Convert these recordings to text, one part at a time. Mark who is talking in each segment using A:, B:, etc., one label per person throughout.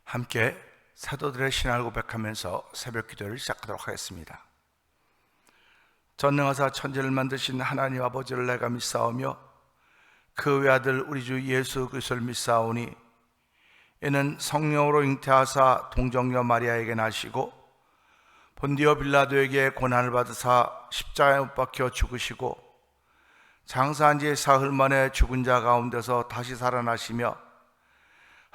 A: 함께 사도들의 신앙을 고백하면서 새벽 기도를 시작하도록 하겠습니다. 전능하사 천지를 만드신 하나님 아버지를 내가 믿사오며 그 외아들 우리 주 예수 그리스도를 믿사오니 이는 성령으로 잉태하사 동정녀 마리아에게 나시고 본디오 빌라도에게 고난을 받으사 십자가에 못 박혀 죽으시고 장사한 지 사흘 만에 죽은 자 가운데서 다시 살아나시며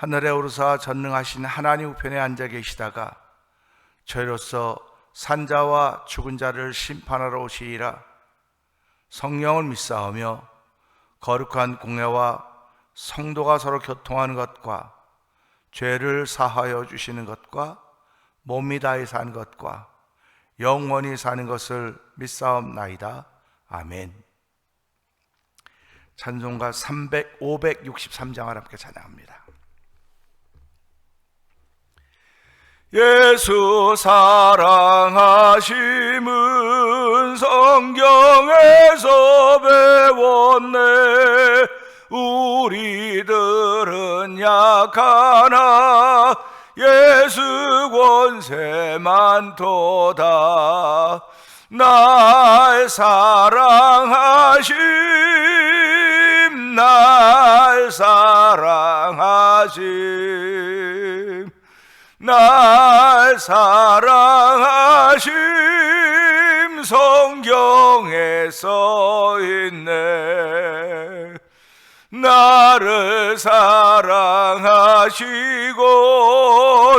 A: 하늘에 오르사 전능하신 하나님 우편에 앉아 계시다가 저희로서 산자와 죽은 자를 심판하러 오시리라. 성령을 믿사오며 거룩한 공회와 성도가 서로 교통하는 것과 죄를 사하여 주시는 것과 몸이 다해 사는 것과 영원히 사는 것을 믿사옵나이다. 아멘. 찬송가 563장을 함께 찬양합니다. 예수 사랑하심은 성경에서 배웠네. 우리들은 약하나 예수 권세 많도다. 날 사랑하심, 날 사랑하심, 날 사랑하심 성경에 써있네. 나를 사랑하시고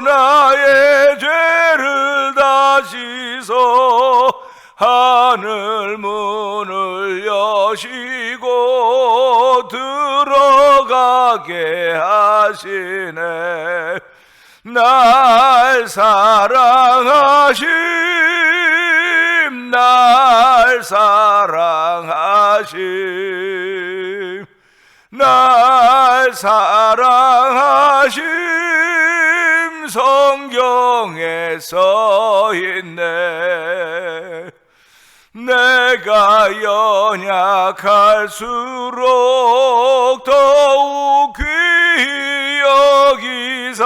A: 나의 죄를 다 씻어 하늘 문을 여시고 들어가게 하시네. 날 사랑하심, 날 사랑하심, 날 사랑하심 성경에 써있네. 내가 연약할수록 더욱 귀히 여기사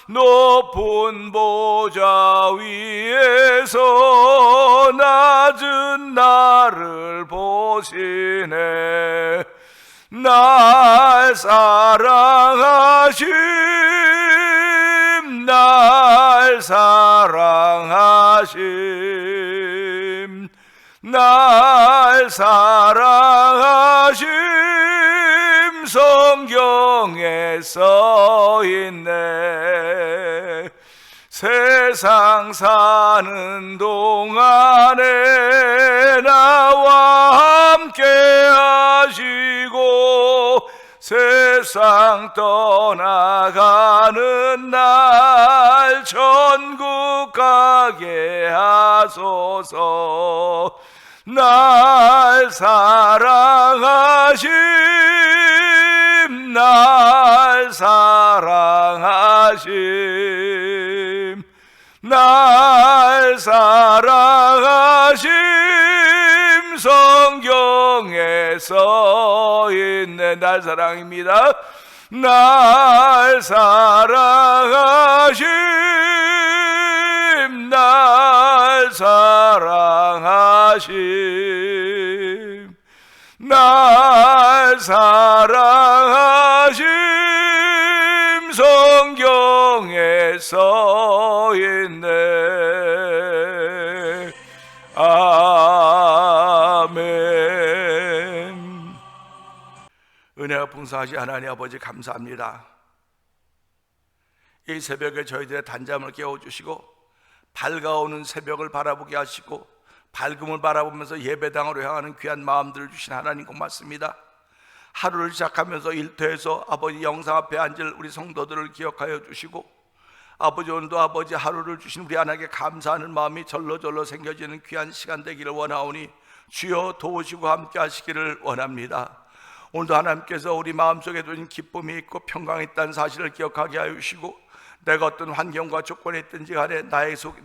A: 높은 보좌 위에서 낮은 나를 보시네. 날 사랑하심, 날 사랑하심, 날 사랑하심 성경에 써있네. 세상 사는 동안에 나와 함께 하시고 세상 떠나가는 날 천국 가게 하소서. 날 사랑하심, 날 사랑하심, 날 사랑하심 성경에 써있네. 날 사랑입니다. 날 사랑하심, 날 사랑하심, 날 사랑하심 성경에 써있네. 아멘. 은혜가 풍성하신 하나님 아버지 감사합니다. 이 새벽에 저희들의 단잠을 깨워주시고 밝아오는 새벽을 바라보게 하시고 밝음을 바라보면서 예배당으로 향하는 귀한 마음들을 주신 하나님 고맙습니다. 하루를 시작하면서 일터에서 아버지 영상 앞에 앉을 우리 성도들을 기억하여 주시고 아버지 오늘도 아버지 하루를 주신 우리 하나님께 감사하는 마음이 절로절로 생겨지는 귀한 시간 되기를 원하오니 주여 도우시고 함께 하시기를 원합니다. 오늘도 하나님께서 우리 마음속에 두신 기쁨이 있고 평강이 있다는 사실을 기억하게 하여 주시고 내가 어떤 환경과 조건에 있든지 간에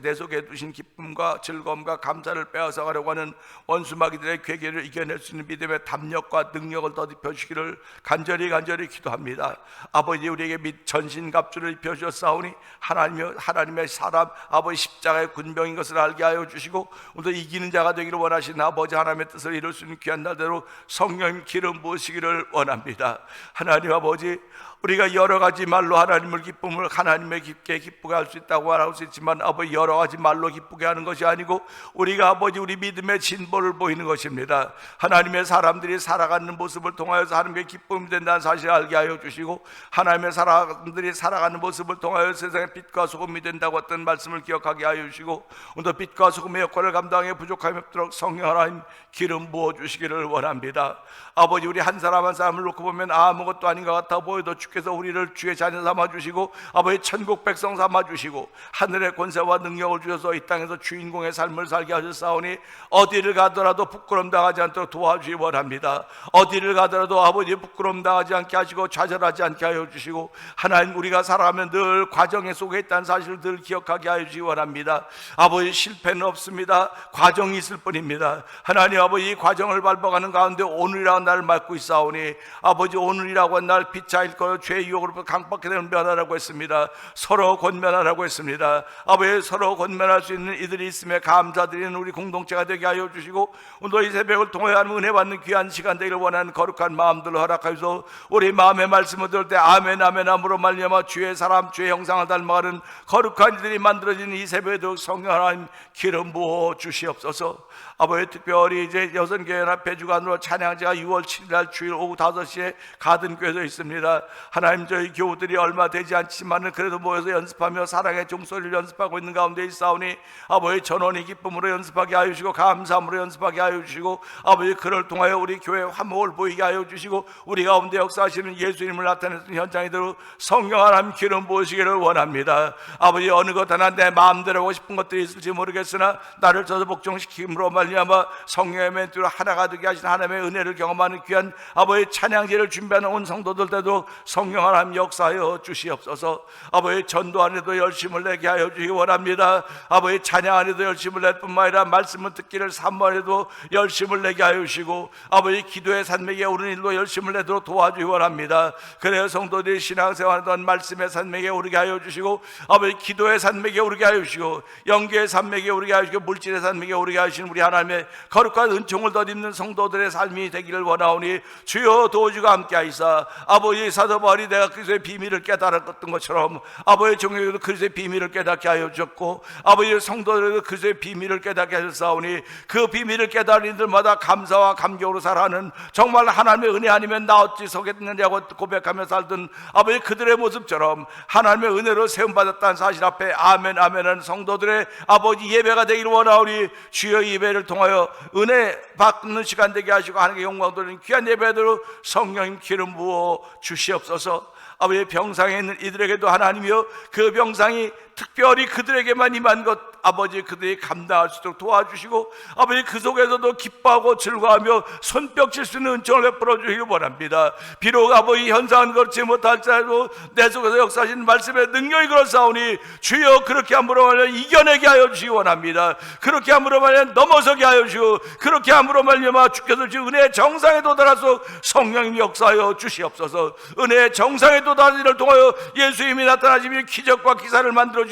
A: 내 속에 두신 기쁨과 즐거움과 감사를 빼앗아가려고 하는 원수마귀들의 괴계를 이겨낼 수 있는 믿음의 담력과 능력을 더입혀 주시기를 간절히 기도합니다. 아버지, 우리에게 전신갑주를 입혀주셨사오니 하나님의 사람, 아버지 십자가의 군병인 것을 알게 하여 주시고 오늘 이기는 자가 되기를 원하시는 아버지 하나님의 뜻을 이룰 수 있는 귀한 날대로 성령 기름 부으시기를 원합니다. 하나님 아버지, 우리가 여러 가지 말로 하나님을 하나님의 깊게 기쁘게 할 수 있다고 말할 수 있지만 아버지, 여러 가지 말로 기쁘게 하는 것이 아니고 우리가 아버지 우리 믿음의 진보를 보이는 것입니다. 하나님의 사람들이 살아가는 모습을 통하여서 하나님의 기쁨이 된다는 사실을 알게 하여 주시고, 하나님의 사람들이 살아가는 모습을 통하여 세상의 빛과 소금이 된다고 했던 말씀을 기억하게 하여 주시고, 오늘 빛과 소금의 역할을 감당해 부족함이 없도록 성령 하나님 기름 부어 주시기를 원합니다. 아버지, 우리 한 사람 한 사람을 놓고 보면 아무것도 아닌 것 같아 보여도 주께서 우리를 주의 자녀 삼아 주시고 아버지 천국 백성 삼아 주시고 하늘의 권세와 능력을 주셔서 이 땅에서 주인공의 삶을 살게 하셨사오니 어디를 가더라도 부끄럼 당하지 않도록 도와주시 원합니다. 어디를 가더라도 아버지 부끄럼 당하지 않게 하시고 좌절하지 않게 하여 주시고, 하나님, 우리가 살아가면 늘 과정 속에 있다는 사실을 늘 기억하게 하여 주시기 원합니다. 아버지, 실패는 없습니다. 과정이 있을 뿐입니다. 하나님 아버지, 이 과정을 밟아가는 가운데 오늘이라는 날을 맞고 있사오니 아버지, 오늘이라고 한 날 빛차일 거요 죄의 유혹으로부터 강박하게 되는 면하라고 했습니다. 서로 권면하라고 했습니다. 아버지, 서로 권면할 수 있는 이들이 있음에 감사드리는 우리 공동체가 되게 하여 주시고, 오늘 이 새벽을 통해 하는 은혜 받는 귀한 시간 되기를 원하는 거룩한 마음들을 허락하여서 우리 마음의 말씀을 들을 때 아멘 아멘 함으로 말미암아 주의 사람 주의 형상을 닮아가는 거룩한 이들이 만들어지는 이 새벽에도 성령 하나님 기름 부어 주시옵소서. 아버지, 특별히 이제 여선교회연합회 주관으로 찬양제가 6월 7일 주일 오후 5시에 가든교회에 있습니다. 하나님, 저희 교우들이 얼마 되지 않지만 그래도 모여서 연습하며 사랑의 종소리를 연습하고 있는 가운데 있사오니 아버지, 전원이 기쁨으로 연습하게 하여 주시고 감사함으로 연습하게 하여 주시고, 아버지, 그를 통하여 우리 교회 화목을 보이게 하여 주시고 우리 가운데 역사하시는 예수님을 나타내는 현장이도록 성령 하나님 기름 부으시기를 원합니다. 아버지, 어느 것 하나 내 마음대로 하고 싶은 것들이 있을지 모르겠으나 나를 저도 복종시킴으로 말미암아 성령의 멘트로 하나가 되게 하신 하나님의 은혜를 경험하는 귀한 아버지 찬양제를 준비하는 온 성도들 때도 성령 하나님 역사하여 주시옵소서. 아버지, 전도 안에도 열심을 내게 하여 주시기 원합니다. 아버지, 찬양 안에도 열심을 낼 뿐만 아니라 말씀을 듣기를 산만해도 열심을 내게 하여 주시고 아버지, 기도의 산맥에 오르는 일도 열심을 내도록 도와주기 원합니다. 그래야 성도들이 신앙생활하던 말씀의 산맥에 오르게 하여 주시고 아버지, 기도의 산맥에 오르게 하여 주시고 영계의 산맥에 오르게 하여 주시고 물질의 산맥에 오르게 하시는 우리 하나님의 거룩한 은총을 덧입는 성도들의 삶이 되기를 원하오니 주여 도와주고 함께하이사 아버지, 사도 바울이 내가 그리스도의 비밀을 깨달았던 것처럼 아버지 종에게도 그리스도의 비밀을 깨닫게 하여 주셨고 아버지 성도들에게도 그리스도의 비밀을 깨닫게 하셨사오니 그 비밀을 깨달은 이들마다 감사와 감격으로 살아가는 정말 하나님의 은혜 아니면 나 어찌 서겠느냐고 고백하며 살던 아버지 그들의 모습처럼 하나님의 은혜로 세움받았다는 사실 앞에 아멘 아멘하는 성도들의 아버지 예배가 되기를 원하오니 주여 예배를 통하여 은혜 받는 시간 되게 하시고 하나님께 영광 돌리는 귀한 예배대로 성령님 기름 부어 주시옵소서. 아버지, 병상에 있는 이들에게도 하나님이여 그 병상이 특별히 그들에게만 임한 것 아버지 그들이 감당할 수 있도록 도와주시고 아버지 그 속에서도 기뻐하고 즐거워하며 손뼉칠 수 있는 은총을 베풀어 주시기 원합니다. 비록 아버지 현상은 그렇지 못할지라도 내 속에서 역사하신 말씀의 능력이 그렇사오니 주여 그렇게 함으로 말려 이겨내게 하여 주시기 원합니다. 그렇게 함으로 말려 넘어서게 하여 주시고 그렇게 함으로 말려 주께서 주신 은혜의 정상에 도달하소 성령님 역사하여 주시옵소서. 은혜의 정상에 도달하는 일을 통하여 예수님이 나타나시며 기적과 기사를 만들어주는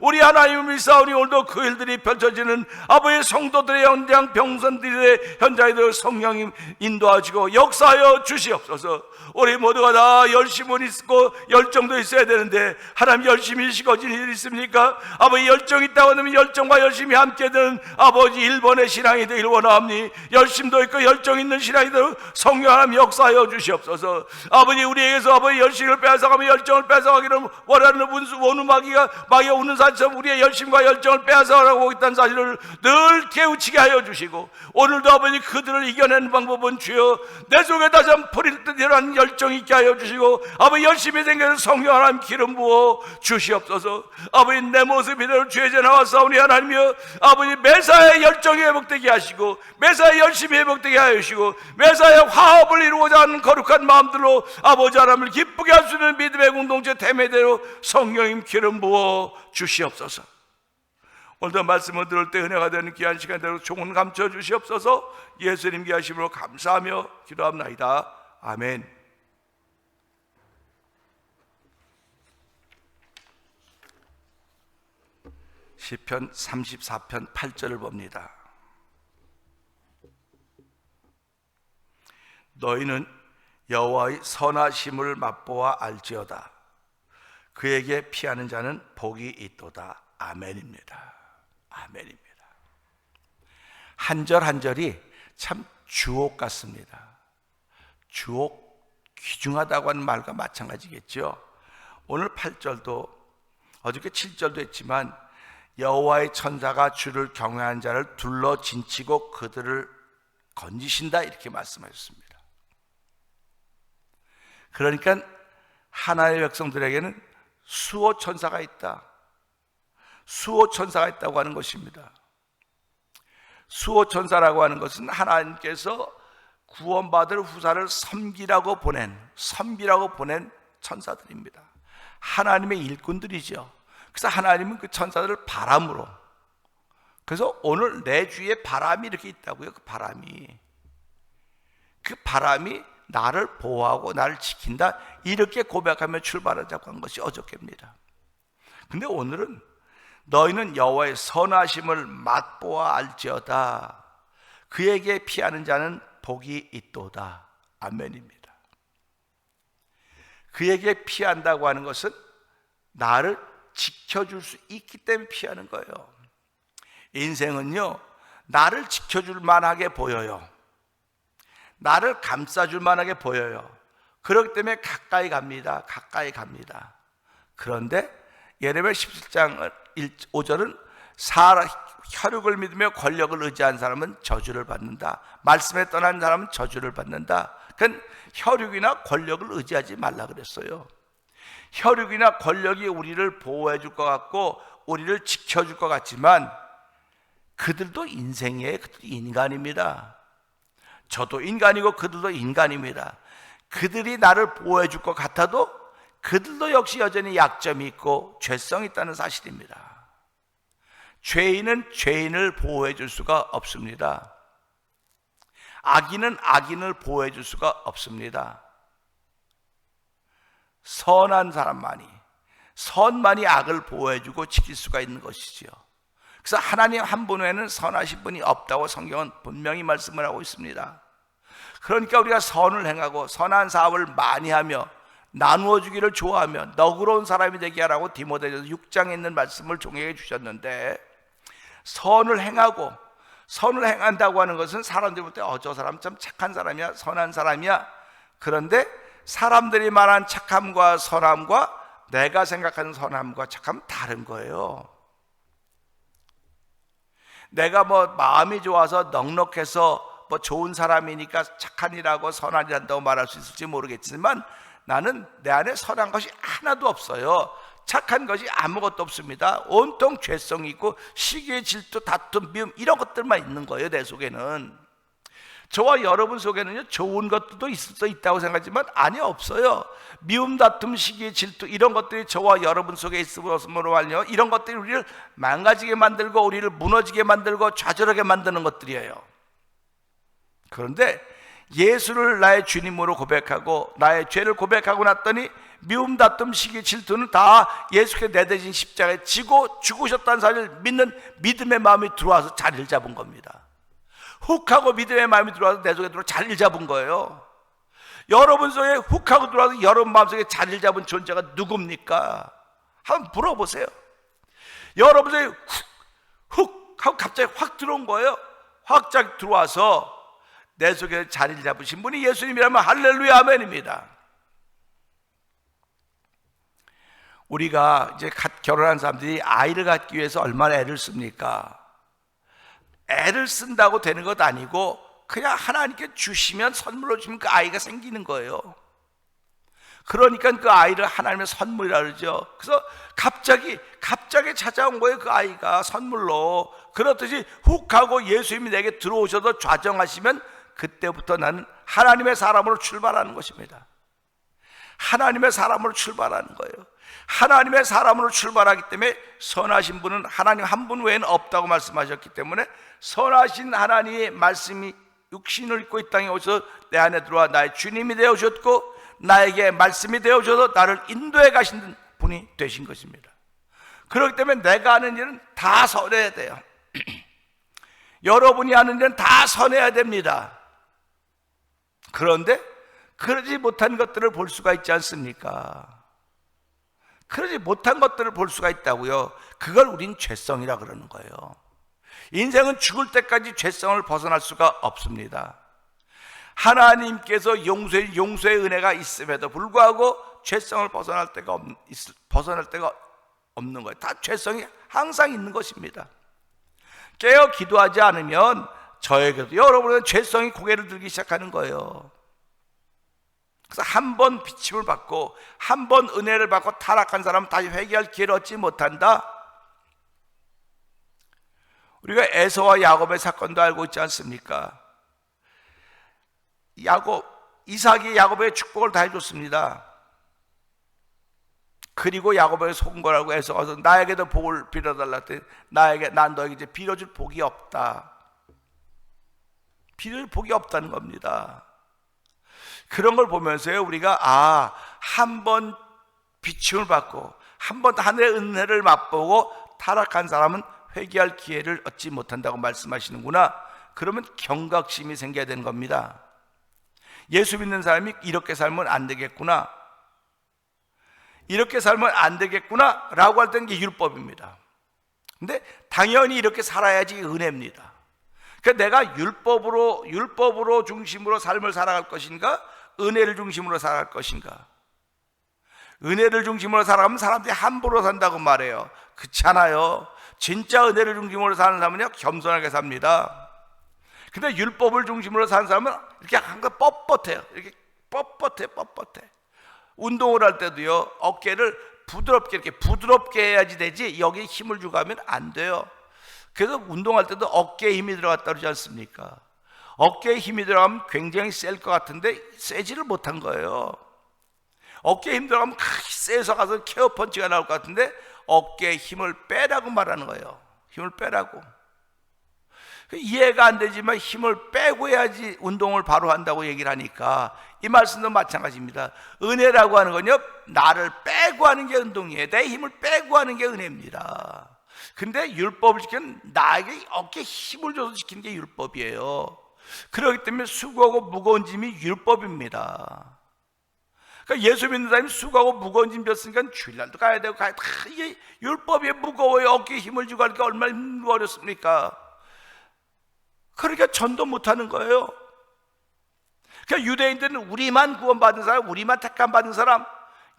A: 우리 하나님을 믿사오니 오늘도 그 일들이 펼쳐지는 아버지 성도들의 현장 병선들의 현장에 성령님 인도하시고 역사하여 주시옵소서. 우리 모두가 다 열심은 있고 열정도 있어야 되는데 하나님 열심히 식어진 일이 있습니까? 아버지 열정이 있다고 하면 열정과 열심이 함께 되는 아버지 일본의 신앙이 되길 원하옵니 열심도 있고 열정 있는 신앙이 되는 성령 하나님 역사하여 주시옵소서. 아버지 우리에게서 아버지 열심을 빼앗아가며 열정을 빼앗아가기를 원하는 원우마귀가 마귀가 우는 사처럼 우리의 열심과 열정을 빼앗아가고 있다는 사실을 늘 깨우치게 하여 주시고 오늘도 아버지 그들을 이겨내는 방법은 주여 내 속에 다시 한번 버릴 듯이라는 열정이 있게 하여 주시고 아버지 열심히 생겨서 성령 하나님 기름 부어 주시옵소서. 아버지 내 모습 이대로 주의 제 나와싸우니 하나님이여 아버지 매사에 열정이 회복되게 하시고 매사에 열심히 회복되게 하여 주시고 매사에 화합을 이루고자 하는 거룩한 마음들로 아버지 하나님을 기쁘게 수 있는 믿음의 공동체 대매대로 성령님 기름 부어 주시옵소서. 오늘도 말씀을 들을 때 은혜가 되는 귀한 시간대로 종은 감춰 주시옵소서. 예수님 귀하심으로 감사하며 기도합나이다. 아멘. 시편 34편 8절을 봅니다. 너희는 여호와의 선하심을 맛보아 알지어다. 그에게 피하는 자는 복이 있도다. 아멘입니다. 아멘입니다. 한 절 한 절이 참 주옥 같습니다. 주옥, 귀중하다고 하는 말과 마찬가지겠죠. 오늘 8절도 어저께 7절도 했지만 여호와의 천사가 주를 경외한 자를 둘러 진치고 그들을 건지신다 이렇게 말씀하셨습니다. 그러니까 하나님의 백성들에게는 수호 천사가 있다. 수호 천사가 있다고 하는 것입니다. 수호 천사라고 하는 것은 하나님께서 구원받을 후사를 섬기라고 보낸 천사들입니다. 하나님의 일꾼들이죠. 그래서 하나님은 그 천사들을 바람으로, 그래서 오늘 내 주위에 바람이 이렇게 있다고요. 그 바람이 나를 보호하고 나를 지킨다, 이렇게 고백하며 출발하자고 한 것이 어저께입니다. 근데 오늘은 너희는 여호와의 선하심을 맛보아 알지어다. 그에게 피하는 자는 복이 있도다. 아멘입니다. 그에게 피한다고 하는 것은 나를 지켜줄 수 있기 때문에 피하는 거예요. 인생은요, 나를 지켜줄 만하게 보여요. 나를 감싸줄 만하게 보여요. 그렇기 때문에 가까이 갑니다. 그런데 예레미야 17장 5절은 혈육을 믿으며 권력을 의지한 사람은 저주를 받는다. 말씀에 떠난 사람은 저주를 받는다. 그러니까 혈육이나 권력을 의지하지 말라 그랬어요. 혈육이나 권력이 우리를 보호해 줄 것 같고 우리를 지켜줄 것 같지만 그들도 인생이에요. 그들도 인간입니다. 저도 인간이고 그들도 인간입니다. 그들이 나를 보호해 줄 것 같아도 그들도 역시 여전히 약점이 있고 죄성이 있다는 사실입니다. 죄인은 죄인을 보호해 줄 수가 없습니다. 악인은 악인을 보호해 줄 수가 없습니다. 선만이 악을 보호해 주고 지킬 수가 있는 것이지요. 그래서 하나님 한 분 외에는 선하신 분이 없다고 성경은 분명히 말씀을 하고 있습니다. 그러니까 우리가 선을 행하고 선한 사업을 많이 하며 나누어 주기를 좋아하며 너그러운 사람이 되게 하라고 디모데전서 6장에 있는 말씀을 종에게 주셨는데, 선을 행한다고 하는 것은 사람들이 볼 때 저 사람 참 착한 사람이야, 선한 사람이야. 그런데 사람들이 말한 착함과 선함과 내가 생각하는 선함과 착함은 다른 거예요. 내가 마음이 좋아서 넉넉해서 좋은 사람이니까 착한이라고 선한이란다고 말할 수 있을지 모르겠지만 나는 내 안에 선한 것이 하나도 없어요. 착한 것이 아무것도 없습니다. 온통 죄성이 있고 시기의 질투, 다툼, 미움 이런 것들만 있는 거예요. 내 속에는. 저와 여러분 속에는요, 좋은 것들도 있을 수 있다고 생각하지만 아니, 없어요. 미움, 다툼, 시기의 질투 이런 것들이 저와 여러분 속에 있음으로 말이요, 이런 것들이 우리를 망가지게 만들고 우리를 무너지게 만들고 좌절하게 만드는 것들이에요. 그런데 예수를 나의 주님으로 고백하고 나의 죄를 고백하고 났더니 미움, 다툼, 시기, 질투는 다 예수께 내 대신 십자가에 지고 죽으셨다는 사실을 믿는 믿음의 마음이 들어와서 자리를 잡은 겁니다. 훅 하고 믿음의 마음이 들어와서 내 속에 들어와 자리를 잡은 거예요. 여러분 속에 훅 하고 들어와서 여러분 마음속에 자리를 잡은 존재가 누굽니까? 한번 물어보세요. 여러분 속에 훅 하고 갑자기 확 들어온 거예요. 확 들어와서 내 속에 자리를 잡으신 분이 예수님이라면 할렐루야 아멘입니다. 우리가 이제 결혼한 사람들이 아이를 갖기 위해서 얼마나 애를 씁니까? 애를 쓴다고 되는 것 아니고 그냥 하나님께 주시면, 선물로 주면 그 아이가 생기는 거예요. 그러니까 그 아이를 하나님의 선물이라 그러죠. 그래서 갑자기 찾아온 거예요. 그 아이가 선물로. 그렇듯이 훅 하고 예수님이 내게 들어오셔서 좌정하시면 그때부터 나는 하나님의 사람으로 출발하는 것입니다. 하나님의 사람으로 출발하는 거예요. 하나님의 사람으로 출발하기 때문에 선하신 분은 하나님 한 분 외에는 없다고 말씀하셨기 때문에 선하신 하나님의 말씀이 육신을 입고 이 땅에 오셔서 내 안에 들어와 나의 주님이 되어주셨고 나에게 말씀이 되어줘서 나를 인도해 가신 분이 되신 것입니다. 그렇기 때문에 내가 하는 일은 다 선해야 돼요. 여러분이 하는 일은 다 선해야 됩니다. 그런데 그러지 못한 것들을 볼 수가 있지 않습니까? 그러지 못한 것들을 볼 수가 있다고요. 그걸 우린 죄성이라 그러는 거예요. 인생은 죽을 때까지 죄성을 벗어날 수가 없습니다. 하나님께서 용서의 은혜가 있음에도 불구하고 죄성을 벗어날 데가 없는 거예요. 다 죄성이 항상 있는 것입니다. 깨어 기도하지 않으면 저에게도 여러분은 죄성이 고개를 들기 시작하는 거예요. 그래서 한 번 비침을 받고 한 번 은혜를 받고 타락한 사람은 다시 회개할 기회를 얻지 못한다. 우리가 에서와 야곱의 사건도 알고 있지 않습니까? 이삭이 야곱에게 축복을 다 해줬습니다. 그리고 야곱에게 속은 거라고 에서가 와서 나에게도 복을 빌어달라 했더니 난 너에게 이제 빌어줄 복이 없다. 빌어줄 복이 없다는 겁니다. 그런 걸 보면서요, 우리가 한 번 비침을 받고 한 번 하늘의 은혜를 맛보고 타락한 사람은 회개할 기회를 얻지 못한다고 말씀하시는구나. 그러면 경각심이 생겨야 되는 겁니다. 예수 믿는 사람이 이렇게 살면 안 되겠구나, 이렇게 살면 안 되겠구나 라고 할 때는 이게 율법입니다. 근데 당연히 이렇게 살아야지 은혜입니다. 그러니까 내가 율법으로 중심으로 삶을 살아갈 것인가, 은혜를 중심으로 살아갈 것인가. 은혜를 중심으로 살아가면 사람들이 함부로 산다고 말해요. 그렇지 않아요. 진짜 은혜를 중심으로 사는 사람은요, 겸손하게 삽니다. 근데 율법을 중심으로 사는 사람은 이렇게 항상 뻣뻣해요. 이렇게 뻣뻣해. 운동을 할 때도요, 어깨를 부드럽게 해야지 되지 여기에 힘을 주고 하면 안 돼요. 그래서 운동할 때도 어깨에 힘이 들어갔다 그러지 않습니까? 어깨에 힘이 들어가면 굉장히 셀 것 같은데 세지를 못한 거예요. 어깨에 힘 들어가면 세서 가서 케어 펀치가 나올 것 같은데 어깨에 힘을 빼라고 말하는 거예요. 힘을 빼라고. 이해가 안 되지만 힘을 빼고 해야지 운동을 바로 한다고 얘기를 하니까 이 말씀도 마찬가지입니다. 은혜라고 하는 건요, 나를 빼고 하는 게 운동이에요. 내 힘을 빼고 하는 게 은혜입니다. 근데 율법을 지키는 나에게 어깨에 힘을 줘서 지키는 게 율법이에요. 그렇기 때문에 수고하고 무거운 짐이 율법입니다. 그러니까 예수 믿는 사람이 수고하고 무거운 짐 졌으니까 주일날도 가야 되고 이게 율법이 무거워요. 어깨에 힘을 주고 하니까 얼마나 어렵습니까? 그러니까 전도 못하는 거예요. 그러니까 유대인들은 우리만 구원받은 사람, 우리만 택함받은 사람,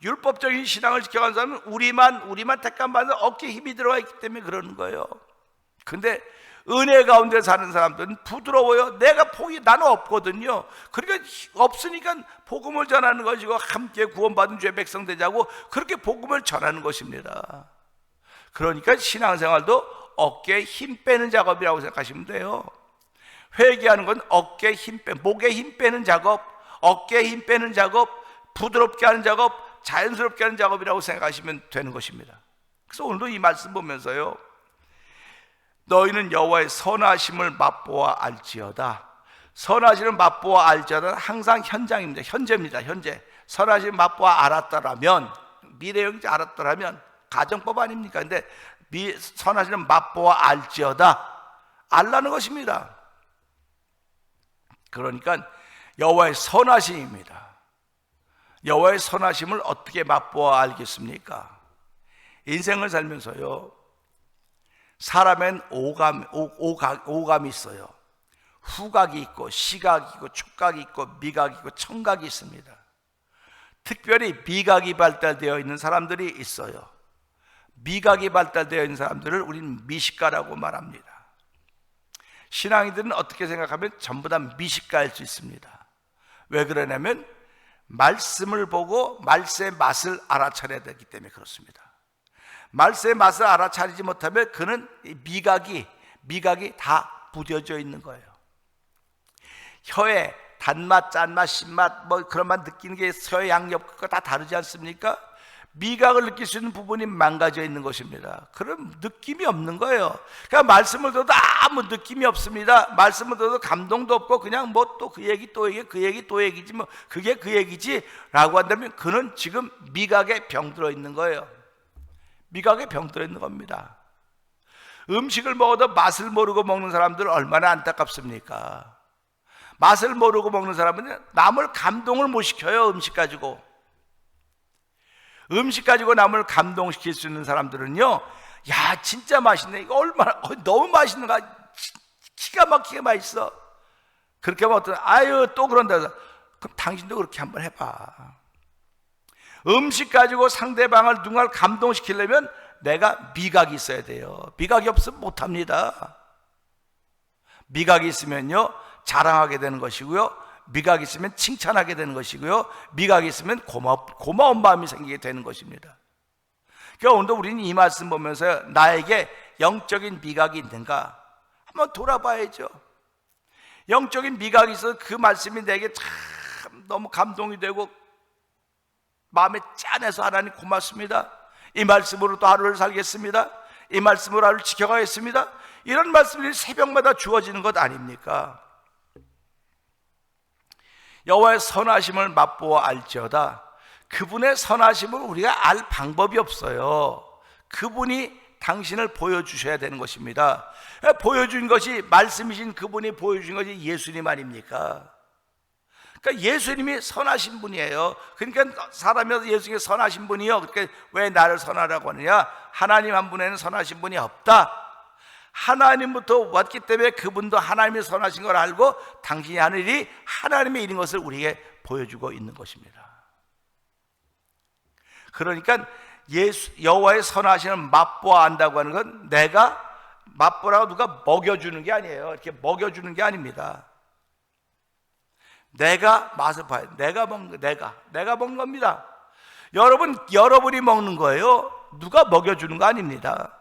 A: 율법적인 신앙을 지켜가는 사람은 우리만 택함받은 어깨에 힘이 들어가 있기 때문에 그러는 거예요. 근데 은혜 가운데 사는 사람들은 부드러워요. 나는 없거든요. 그러니까 없으니까 복음을 전하는 것이고 함께 구원받은 죄 백성 되자고 그렇게 복음을 전하는 것입니다. 그러니까 신앙생활도 어깨에 힘 빼는 작업이라고 생각하시면 돼요. 회개하는 건 어깨에 목에 힘 빼는 작업, 어깨에 힘 빼는 작업, 부드럽게 하는 작업, 자연스럽게 하는 작업이라고 생각하시면 되는 것입니다. 그래서 오늘도 이 말씀 보면서요, 너희는 여호와의 선하심을 맛보아 알지어다. 선하심을 맛보아 알지어다 항상 현장입니다. 현재입니다. 현재. 선하심을 맛보아 알았더라면, 미래형이지 알았더라면 가정법 아닙니까? 근데 선하심을 맛보아 알지어다, 알라는 것입니다. 그러니까 여호와의 선하심입니다. 여호와의 선하심을 어떻게 맛보아 알겠습니까? 인생을 살면서요, 사람엔 오감이 있어요. 후각이 있고 시각이 있고 촉각이 있고 미각이 있고 청각이 있습니다. 특별히 미각이 발달되어 있는 사람들이 있어요. 미각이 발달되어 있는 사람들을 우리는 미식가라고 말합니다. 신앙인들은 어떻게 생각하면 전부 다 미식가일 수 있습니다. 왜 그러냐면 말씀을 보고 말씀의 맛을 알아차려야 되기 때문에 그렇습니다. 말씀의 맛을 알아차리지 못하면 그는 미각이 다 부뎌져 있는 거예요. 혀에 단맛, 짠맛, 신맛 뭐 그런 맛 느끼는 게 서양 양념과 다 다르지 않습니까? 미각을 느낄 수 있는 부분이 망가져 있는 것입니다. 그럼 느낌이 없는 거예요. 그러니까 말씀을 들어도 아무 느낌이 없습니다. 말씀을 들어도 감동도 없고 그냥 뭐 또 그 얘기 또 얘기 그 얘기 또 얘기지 뭐 그게 그 얘기지 라고 한다면 그는 지금 미각에 병들어 있는 거예요. 미각에 병들어 있는 겁니다. 음식을 먹어도 맛을 모르고 먹는 사람들 얼마나 안타깝습니까? 맛을 모르고 먹는 사람은 남을 감동을 못 시켜요. 음식 가지고 남을 감동시킬 수 있는 사람들은요, 야 진짜 맛있네, 이거 얼마나 너무 맛있는가, 기가 막히게 맛있어. 그렇게 하면 아유 또 그런다 해서 그럼 당신도 그렇게 한번 해봐. 음식 가지고 상대방을 누군가를 감동시키려면 내가 미각이 있어야 돼요. 미각이 없으면 못합니다. 미각이 있으면요 자랑하게 되는 것이고요, 미각이 있으면 칭찬하게 되는 것이고요, 미각이 있으면 고마운 마음이 생기게 되는 것입니다. 그러니까 오늘도 우리는 이 말씀 보면서 나에게 영적인 미각이 있는가 한번 돌아봐야죠. 영적인 미각이 있어서 그 말씀이 내게 참 너무 감동이 되고 마음에 짠해서 하나님 고맙습니다, 이 말씀으로 또 하루를 살겠습니다, 이 말씀으로 하루를 지켜가겠습니다, 이런 말씀이 새벽마다 주어지는 것 아닙니까? 여호와의 선하심을 맛보아 알지어다. 그분의 선하심을 우리가 알 방법이 없어요. 그분이 당신을 보여주셔야 되는 것입니다. 보여준 것이 말씀이신 그분이 보여준 것이 예수님 아닙니까? 그러니까 예수님이 선하신 분이에요. 그러니까 사람이 예수님이 선하신 분이요, 그러니까 왜 나를 선하라고 하느냐? 하나님 한 분에는 선하신 분이 없다. 하나님부터 왔기 때문에 그분도 하나님이 선하신 걸 알고 당신이 하는 일이 하나님의 일인 것을 우리에게 보여주고 있는 것입니다. 그러니까 여호와의 선하심을 맛보아 안다고 하는 건 내가 맛보라고 누가 먹여주는 게 아니에요. 이렇게 먹여주는 게 아닙니다. 내가 맛을 봐요. 내가 먹는 겁니다. 여러분이 먹는 거예요. 누가 먹여주는 거 아닙니다.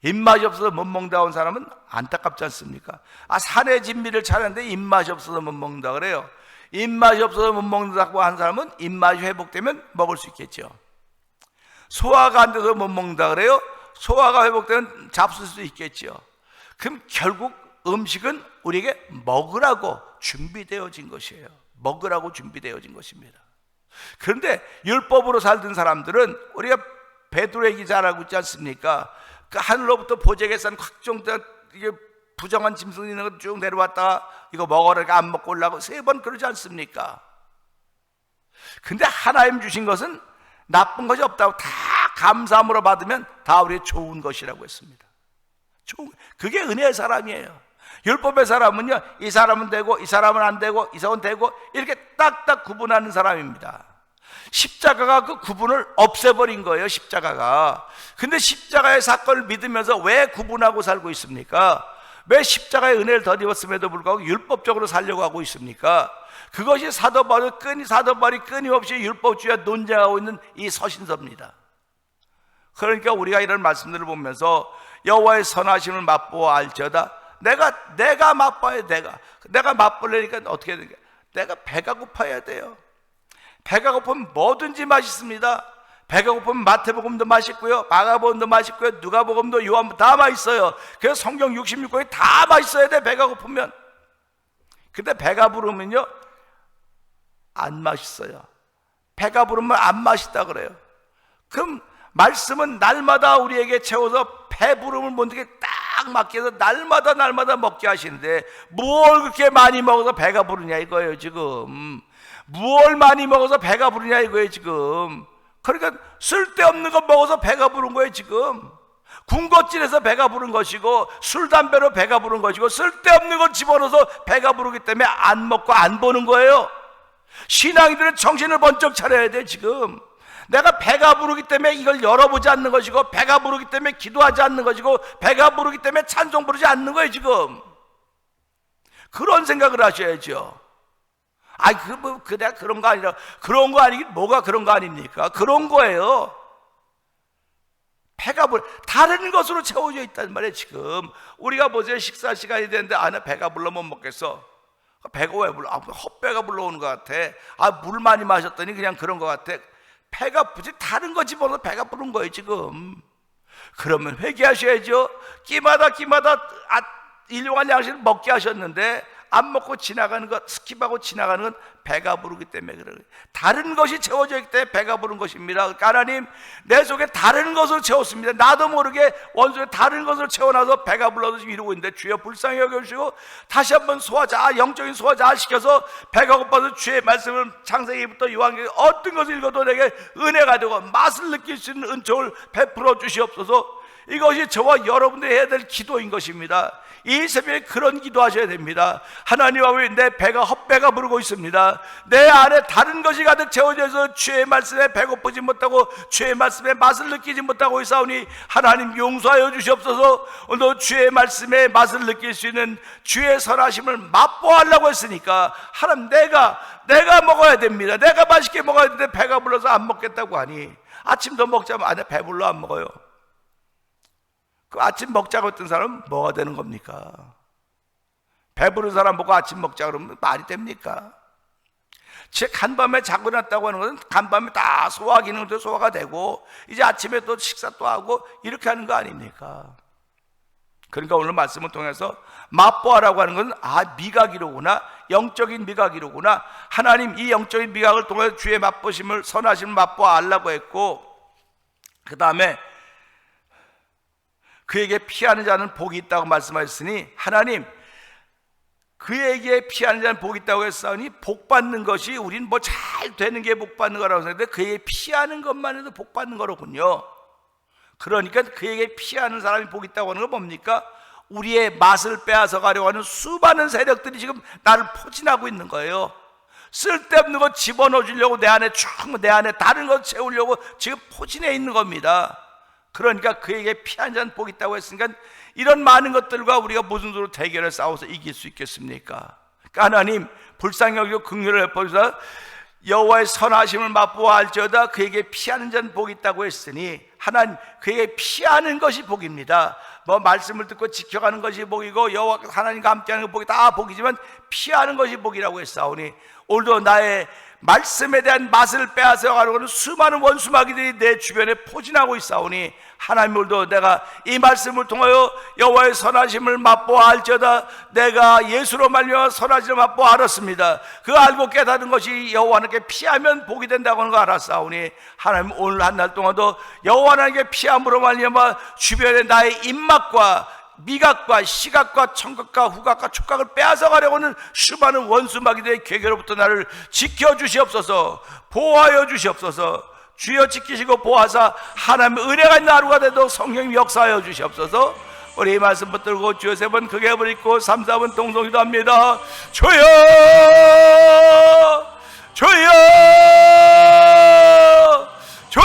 A: 입맛이 없어서 못 먹다 온 사람은 안타깝지 않습니까? 산의 진미를 찾았는데 입맛이 없어서 못 먹는다 그래요. 입맛이 없어서 못 먹는다고 한 사람은 입맛이 회복되면 먹을 수 있겠죠. 소화가 안 돼서 못 먹는다 그래요. 소화가 회복되면 잡술 수 있겠죠. 그럼 결국 음식은 우리에게 먹으라고 준비되어진 것이에요. 먹으라고 준비되어진 것입니다. 그런데 율법으로 살던 사람들은 우리가 베드로 얘기 잘 알고 있지 않습니까? 그 하늘로부터 보재게 싼 각종 이게 부정한 짐승 있는 거 쭉 내려왔다가 이거 먹어라 안 먹고 올라고 3번 그러지 않습니까? 근데 하나님 주신 것은 나쁜 것이 없다고 다 감사함으로 받으면 다 우리의 좋은 것이라고 했습니다. 그게 은혜의 사람이에요. 율법의 사람은요, 이 사람은 되고 이 사람은 안 되고 이 사람은 되고 이렇게 딱딱 구분하는 사람입니다. 십자가가 그 구분을 없애버린 거예요. 십자가가. 근데 십자가의 사건을 믿으면서 왜 구분하고 살고 있습니까? 왜 십자가의 은혜를 덧입었음에도 불구하고 율법적으로 살려고 하고 있습니까? 그것이 사도 바울이 끊임없이 율법주의와 논쟁하고 있는 이 서신서입니다. 그러니까 우리가 이런 말씀들을 보면서 여호와의 선하심을 맛보아 알지어다. 내가 맛봐야 내가 맛보려니까 어떻게 되냐? 내가 배가 고파야 돼요. 배가 고프면 뭐든지 맛있습니다. 배가 고프면 마태복음도 맛있고요, 마가복음도 맛있고요, 누가복음도 요한복음 다 맛있어요. 그래서 성경 66권이 다 맛있어야 돼, 배가 고프면. 근데 배가 부르면요 안 맛있어요. 배가 부르면 안 맛있다 그래요. 그럼 말씀은 날마다 우리에게 채워서 배부름을 못 느끼게 딱 맞게 해서 날마다 먹게 하시는데 뭘 그렇게 많이 먹어서 배가 부르냐 이거예요 지금. 무얼 많이 먹어서 배가 부르냐 이거예요 지금. 그러니까 쓸데없는 거 먹어서 배가 부른 거예요 지금. 군것질해서 배가 부른 것이고 술 담배로 배가 부른 것이고 쓸데없는 걸 집어넣어서 배가 부르기 때문에 안 먹고 안 보는 거예요. 신앙인들은 정신을 번쩍 차려야 돼 지금. 내가 배가 부르기 때문에 이걸 열어보지 않는 것이고, 배가 부르기 때문에 기도하지 않는 것이고, 배가 부르기 때문에 찬송 부르지 않는 거예요 지금. 그런 생각을 하셔야죠. 내가 그런 거 아니라, 그런 거 아니긴 뭐가 그런 거 아닙니까? 그런 거예요. 배가 다른 것으로 채워져 있단 말이에요 지금. 우리가 보세요, 식사 시간이 됐는데 나 배가 불러 못 먹겠어. 배가 왜 불러? 헛배가 불러오는 것 같아. 물 많이 마셨더니 그냥 그런 것 같아. 배가 부지 다른 거 집어서 배가 부른 거예요 지금. 그러면 회개하셔야죠. 끼마다 일용할 양식을 먹게 하셨는데 안 먹고 지나가는 것, 스킵하고 지나가는 건 배가 부르기 때문에 그래요. 다른 것이 채워져 있기 때문에 배가 부른 것입니다. 그러니까 하나님, 내 속에 다른 것을 채웠습니다. 나도 모르게 원수에 다른 것을 채워놔서 배가 불러서 지금 이러고 있는데 주여 불쌍히 여겨주시고 다시 한번 영적인 소화 잘 시켜서 배가 고파서 주의 말씀을 창세기부터 요한계시 어떤 것을 읽어도 내게 은혜가 되고 맛을 느낄 수 있는 은총을 베풀어 주시옵소서. 이것이 저와 여러분들이 해야 될 기도인 것입니다. 이 새벽에 그런 기도하셔야 됩니다. 하나님 아버지, 내 배가 헛배가 부르고 있습니다. 내 안에 다른 것이 가득 채워져서 주의 말씀에 배고프지 못하고 주의 말씀에 맛을 느끼지 못하고 있사오니 하나님 용서하여 주시옵소서. 오늘 주의 말씀에 맛을 느낄 수 있는 주의 선하심을 맛보아하려고 했으니까 하나님, 내가 먹어야 됩니다. 내가 맛있게 먹어야 되는데 배가 불러서 안 먹겠다고 하니 아침도 먹자면 안에 배불러 안 먹어요. 그 아침 먹자고 했던 사람은 뭐가 되는 겁니까? 배부른 사람 보고 아침 먹자 그러면 말이 됩니까? 간밤에 자고 났다고 하는 것은 간밤에 다 소화 기능도 소화가 되고 이제 아침에 또 식사 또 하고 이렇게 하는 거 아닙니까? 그러니까 오늘 말씀을 통해서 맛보아라고 하는 것은 미각이로구나, 영적인 미각이로구나. 하나님 이 영적인 미각을 통해 주의 맛보심을, 선하심을 맛보아 알라고 했고, 그 다음에 그에게 피하는 자는 복이 있다고 말씀하셨으니 하나님, 그에게 피하는 자는 복이 있다고 했으니 복 받는 것이 우린 뭐 잘 되는 게 복 받는 거라고 생각했는데 그에게 피하는 것만 해도 복 받는 거로군요. 그러니까 그에게 피하는 사람이 복이 있다고 하는 건 뭡니까? 우리의 맛을 빼앗아 가려고 하는 수많은 세력들이 지금 나를 포진하고 있는 거예요. 쓸데없는 거 집어넣어 주려고 내 안에 다른 거 채우려고 지금 포진해 있는 겁니다. 그러니까 그에게 피한 자는 복이 있다고 했으니까 이런 많은 것들과 우리가 무슨 수로 대결을 싸워서 이길 수 있겠습니까? 그러니까 하나님 불쌍히 여기고 긍휼을 베푸소서. 여호와의 선하심을 맛보아 알지어다 그에게 피하는 자는 복이 있다고 했으니 하나님, 그에게 피하는 것이 복입니다. 뭐 말씀을 듣고 지켜가는 것이 복이고 여호와 하나님과 함께하는 복이 다 복이지만 피하는 것이 복이라고 했사오니 오늘도 나의 말씀에 대한 맛을 빼앗아가려고 하는 수많은 원수마귀들이 내 주변에 포진하고 있사오니 하나님, 오늘도 내가 이 말씀을 통하여 여호와의 선하심을 맛보아 알지어다. 내가 예수로 말미암아 선하심을 맛보아 알았습니다. 그 알고 깨달은 것이 여호와 하나님께 피하면 복이 된다고 하는 거 알았사오니 하나님, 오늘 한 날 동안도 여호와 하나님께 피함으로 말미암아 주변에 나의 입맛과 미각과 시각과 청각과 후각과 촉각을 빼앗아가려고 하는 수많은 원수마귀들의 괴계로부터 나를 지켜주시옵소서. 보호하여 주시옵소서. 주여 지키시고 보호하사 하나님의 은혜가 있는 하루가 되도록 성령님 역사하여 주시옵소서. 우리 이 말씀 붙들고 주여 세 번 크게 부르고 3, 4번 동성기도 합니다. 주여 주여 주여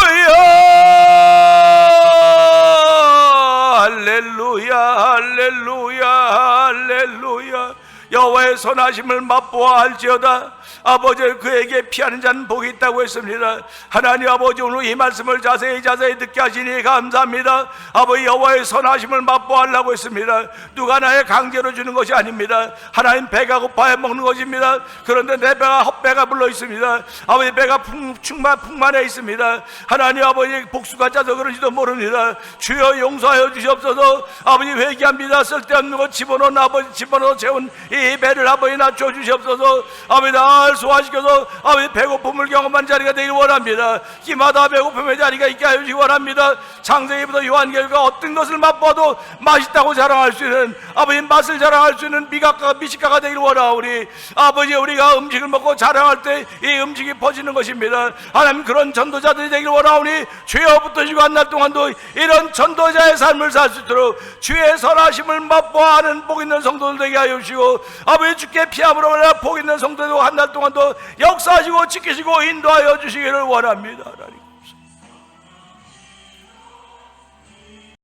A: 할렐루야 할렐루야 할렐루야. 여호와의 선하심을 맛보아 알지어다. 아버지, 그에게 피하는 자는 복이 있다고 했습니다. 하나님 아버지, 오늘 이 말씀을 자세히 듣게 하시니 감사합니다. 아버지, 여호와의 선하심을 맛보아하려고 했습니다. 누가 나의 강제로 주는 것이 아닙니다. 하나님, 배가 고파야 먹는 것입니다. 그런데 내 배가 헛배가 불러 있습니다. 아버지, 배가 풍만해 있습니다. 하나님 아버지, 복수가 짜서 그런지도 모릅니다. 주여 용서하여 주시옵소서. 아버지, 회개합니다. 쓸데없는 것 집어넣어 채운 이 배를 아버지 낮춰 주시옵소서. 아버지, 날 소화시켜서 아버지 배고픔을 경험한 자리가 되길 원합니다. 기마다 배고픔의 자리가 있게 하여 주시기 원합니다. 창세기부터 요한계시가 어떤 것을 맛보아도 맛있다고 자랑할 수 있는, 아버지 맛을 자랑할 수 있는 미각과 미식가가 되길 원하오니 아버지, 우리가 음식을 먹고 자랑할 때 이 음식이 퍼지는 것입니다. 하나님, 그런 전도자들이 되길 원하오니 주여 붙드시고 한 날 동안도 이런 전도자의 삶을 살 수 있도록 주의 선하심을 맛보아하는 복 있는 성도들 되게 하여 주시고 아버지, 주께 피함으로 말하여 복 있는 성도들 한 날 동안도 역사하시고 지키시고 인도하여 주시기를 원합니다. 하나님,